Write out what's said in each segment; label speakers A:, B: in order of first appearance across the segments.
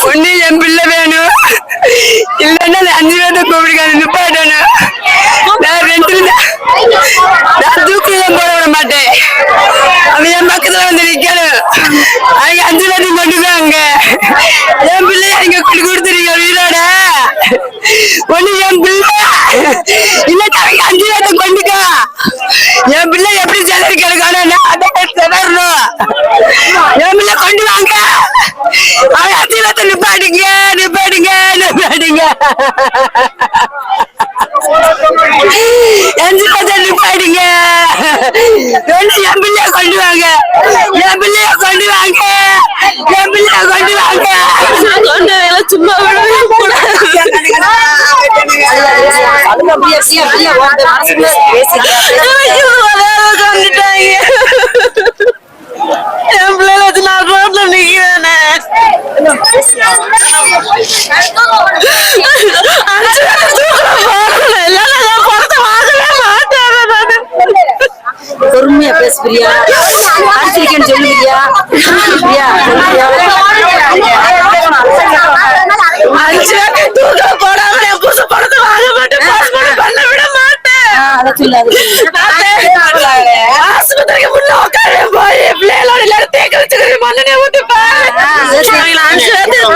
A: ஒண்ணு என் பிள்ளை வேணும், இல்லன்னா 5 பேர்த்த கூப்பிடுக்காது நிப்பாட்டணும். நான் 2 நான் தூக்கிலாம் போட விட மாட்டேன். அவன் என் பக்கத்துல வந்து நிக்கணும். அவங்க 5 பேர்த்தையும் கொண்டுக்காங்க. என் பிள்ளைய நீங்க கொண்டு கொடுத்துருங்க வீரோட. ஒண்ணு என் பிள்ளை இல்ல அவங்க 5 பேர்த்த கொண்டுக்கா. என் பிள்ளை எப்படி செலவு கிடைக்கணும் செலறணும். என் பிள்ளை கொண்டு வாங்க. அவன் 5 பேர்த்த நிப்பாடுங்க நிப்பாடுங்க நிப்பாடுங்க. 5 பேர்த்த நிப்பாடுங்க. என் பிள்ளைய கொண்டு வாங்க. என் பிள்ளைய கொண்டு வாங்க. என் பிள்ளைய கொண்டு வாங்க. சும்மா என் பிள்ளைல வச்சு நான் ரோட்ல நிக்கிறேனே.
B: பொறுமையா பேச பிரியா, அடிச்சிருக்கேன்னு சொல்லுவியா?
A: போடாம என் புதுசு படத்தை வாங்க மாட்டேன், பாஸ்போர்ட் பண்ண விட மாட்டேன். ஆஸ்பத்திரிக்கு முன்ன உட்கார போய் பிள்ளைகளோட எல்லாரும் தேக்க வச்சுக்கிற மண்ணனே ஊத்துப்பேன்.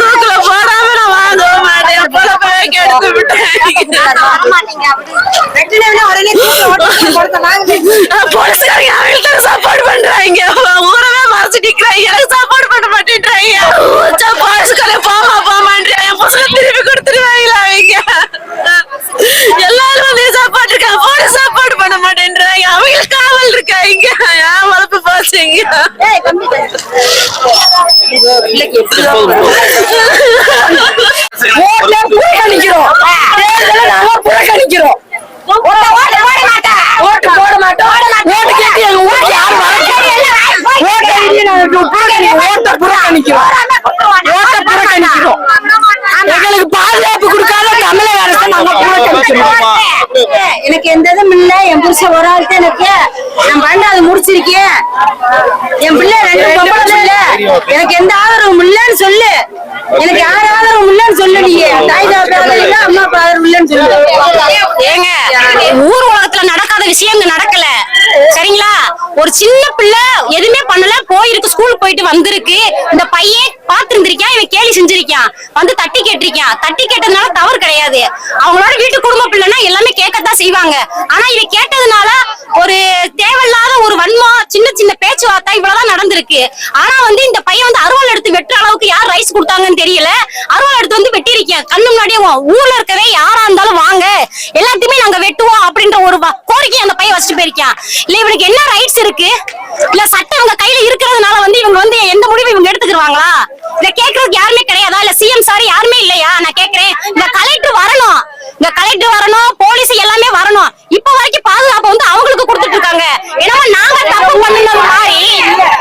A: தூக்குல போடாம நான் வாங்க மாட்டேன். போலப்பேக்கு எடுத்து விட்டேன். போலீஸ்காரங்க அவங்களுக்கு சப்போர்ட் பண்றாங்க. ஊரவே மறைச்சு நிக்கிறாங்க. எனக்கு சப்போர்ட் பண்ண மாட்டேன்றாங்க. போலீஸ்காரங்க போமா போமான்றாங்க. என் பசங்க திருப்பி கொடுத்துருவாங்களா அவங்க? எல்லாரும் வந்து சப்போர்ட் இருக்காங்க. போலீஸ் சப்போர்ட் பண்ண மாட்டேன்றாங்க. அவங்களுக்கு காவல் இருக்காங்க. ஏன் வளர்ப்பு போச்சுங்க? புறக்கணிக்கிறோம். புறக்கணிக்கிறோம். ஓட்டு போட மாட்டோம். ஓட்டு கேட்டு எங்க ஊருக்கு யாரும் புறக்கணிக்கிறோம். எங்களுக்கு பாதுகாப்பு கொடுக்காத தமிழக அரசை நாங்க புறக்கணிக்கிறோம்.
B: எனக்கு எந்த இதுவும் இல்ல. என் புருஷன் ஒரு ஆள் தான் எனக்கு. நான் 12வது முடிச்சிருக்கேன். என் பிள்ளை 2 பொம்பளை இல்ல. எனக்கு எந்த ஆதரவும் இல்லன்னு சொல்லு. எனக்கு யார் ஆதரவும் இல்லன்னு சொல்லு. நீ தாய் தாப்பா இல்ல, அம்மா அப்பா ஆதரவு இல்லன்னு சொல்லு.
C: ஏங்க, ஊர் உலகத்துல நடக்காத விஷயம் நடக்கல சரிங்களா? ஒரு சின்ன பிள்ளை எதுவுமே பண்ணல, போயிருக்கு, ஸ்கூல் போயிட்டு வந்திருக்கு. இந்த பையன் பாத்துருந்திருக்கான், இவன் கேலி செஞ்சிருக்கான், வந்து தட்டி கேட்டிருக்கான். தட்டி கேட்டதுனால தவறு கிடையாது. அவங்களோட வீட்டு குடும்ப பிள்ளைன்னா எல்லாமே கேட்கத்தான் செய்வாங்க. ஆனா இவன் கேட்டதுனால ஒரு தேவையில்லாத ஒரு வன்மம், சின்ன சின்ன பேச்சுவார்த்தை இவ்வளவுதான் நடந்திருக்கு. ஆனா வந்து இந்த பையன் வந்து அருவாள் எடுத்து வெட்டுற அளவுக்கு யார் ரைஸ் கொடுத்தாங்கன்னு தெரியல. அருவாள் எடுத்து வந்து வெட்டிருக்கேன் கண்ணு முன்னாடியே. ஊர்ல இருக்கவே யாரா இருந்தாலும் வாங்க, எல்லாத்தையுமே நாங்க வெட்டுவோம் அப்படின்ற ஒரு கோரிக்கை அந்த பையன் வச்சுட்டு போயிருக்கான். இல்ல இவனுக்கு என்ன ரைட்ஸ் இருக்கு? இல்ல சட்டம் இவங்க கையில இருக்கிறதுனால வந்து இவங்க வந்து எந்த முடிவு இவங்க எடுத்துக்கிடுவாங்களா? இத கேட்கறதுக்கு யாருமே கிடையாதா? இல்ல சிஎம் சார் யாருமே இல்லையா? நான் கேக்குறேன். இந்த கலெக்டர் வரணும், இந்த கலெக்டர் வரணும், போலீஸ் எல்லாமே வரணும். இப்ப வரைக்கும் பாதுகாப்பு வந்து அவங்களுக்கு கொடுத்துட்டு இருக்காங்க. ஏன்னா நாங்க தப்பு பண்ணது மாதிரி,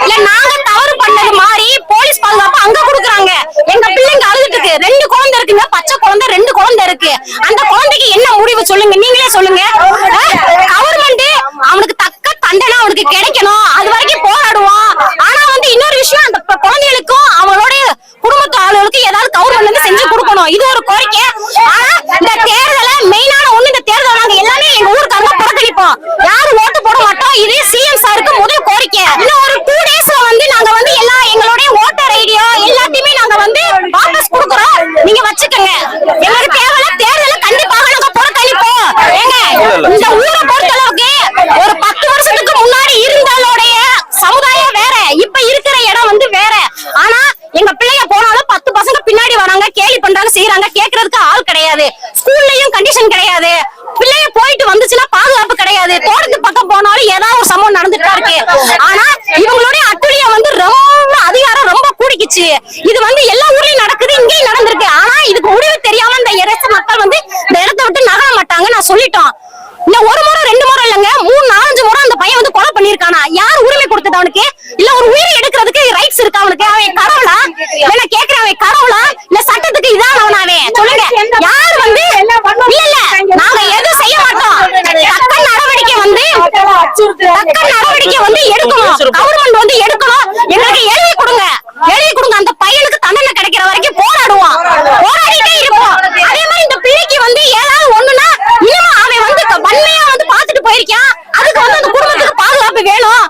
C: இல்ல நாங்க தவறு பண்ணது மாதிரி போலீஸ் பாதுகாப்பு அங்க கொடுக்குறாங்க. எங்க பிள்ளைங்க அழுதுட்டு இருக்கு. 2 குழந்தை இருக்குங்க, பச்சை குழந்தை 2 குழந்தை இருக்கு. அந்த குழந்தைக்கு என்ன முடிவு சொல்லுங்க, நீங்களே சொல்லுங்க. கவர்மெண்ட் அவனுக்கு தக்க தண்டனை அவனுக்கு கிடைக்கணும், அது வரைக்கும் போராடுவோம். ஆனா வந்து இன்னொரு விஷயம், அந்த குழந்தைகளுக்கும் அவங்களுடைய குடும்பத்து ஆளுகளுக்கு ஏதாவது கவர்மெண்ட் வந்து செஞ்சு கொடுக்கணும். இது ஒரு கோரிக்கை. ஆனா இந்த தேர்தல மெயினான ஒண்ணு, இந்த தேர்தல் நாங்க எல்லாமே எங்க ஊருக்காரங்க புறக்கணிப்போம், யாரும் ஓட்டு போட மாட்டோம். இது சிஎம் சாருக்கு முதல் கோரிக்கை. இன்னும் ஒரு 2 டேஸ்ல வந்து நாங்க வந்து எல்லா எங்களுடைய ஓட்டர் ஐடியோ எல்லாத்தையுமே நாங்க வந்து வாபஸ் கொடுக்குறோம், நீங்க வச்சுக்கோங்க. எங்களுக்கு தேவையில்ல, தேர்தல கண்டிப்பாக நாங்க புறக்கணிப்போம். ஏங்க, இந்த ஊரை பொறுத்தளவுக்கு ஒரு 10 வருஷத்துக்கு முன்னாடி இருந்தவங்களுடைய சமுதாயம் வேற, இப்ப இருக்கிற இடம் வந்து வேற. ஆனா எங்க பிள்ளைய போனாலும் 10 பசங்க பின்னாடி வராங்க, கேலி பண்றாங்க, செய்யறாங்க. கேட்கறதுக்கு ஆள் கிடையாது. ஸ்கூல்லயும் கண்டிஷன் கிடையாது. பிள்ளைய போயிட்டு வந்துச்சுன்னா பாதுகாப்பு கிடையாது. தோட்டத்து பக்கம் போனாலும் ஏதாவது ஒரு சம்பவம் நடந்துட்டா இருக்கு. ஆனா இவங்களுடைய அட்டுழியம் வந்து ரொம்ப அதிகாரம் ரொம்ப கூடிக்குச்சு. இது வந்து எல்லா ஊர்லயும் நடக்குது, இங்கேயும் நடந்திருக்கு. ஆனா இதுக்கு முடிவு தெரியாம இந்த அரசு மக்கள் வந்து இந்த இடத்த விட்டு நகர மாட்டாங்க. நான் சொல்லிட்டோம். இல்ல 1 முறை 2 முறை இல்லங்க, 3 4 முறை அந்த பையன் வந்து கொலை பண்ணிருக்கானா? யார் உரிமை கொடுத்தது அவனுக்கு? இல்ல ஒரு உயிரை எடுக்கிறதுக்கு ரைட்ஸ் இருக்கா அவனுக்கு? அவன் கடவுளா? என்ன கேக்குறேன், அவன் கடவுளா? இல்ல சட்டத்துக்கு இதான் அவனாவே? சொல்லுங்க. யார் வந்து இல்ல நாங்க எதுவும் செய்ய மாட்டோம். தக்க நடவடிக்கை வந்து தக்க தக்க நடவடிக்கை வந்து எடுக்கணும். கவர்மெண்ட் வந்து எடுக்கணும். எங்களுக்கு எழுதி கொடுங்க, எழுதி கொடுங்க. அந்த பையனுக்கு தண்டனை கிடைக்கிற வரைக்கும் போராடுவோம், போராடிட்டே இருப்போம். அதே மாதிரி இந்த பிள்ளைக்கு வந்து ஏதாவது ஒண்ணுன்னா இன்னும் அவன் வந்து வன்மையா வந்து பாத்துட்டு போயிருக்கான். அதுக்கு வந்து அந்த குடும்பத்துக்கு பாதுகாப்பு வேணும்.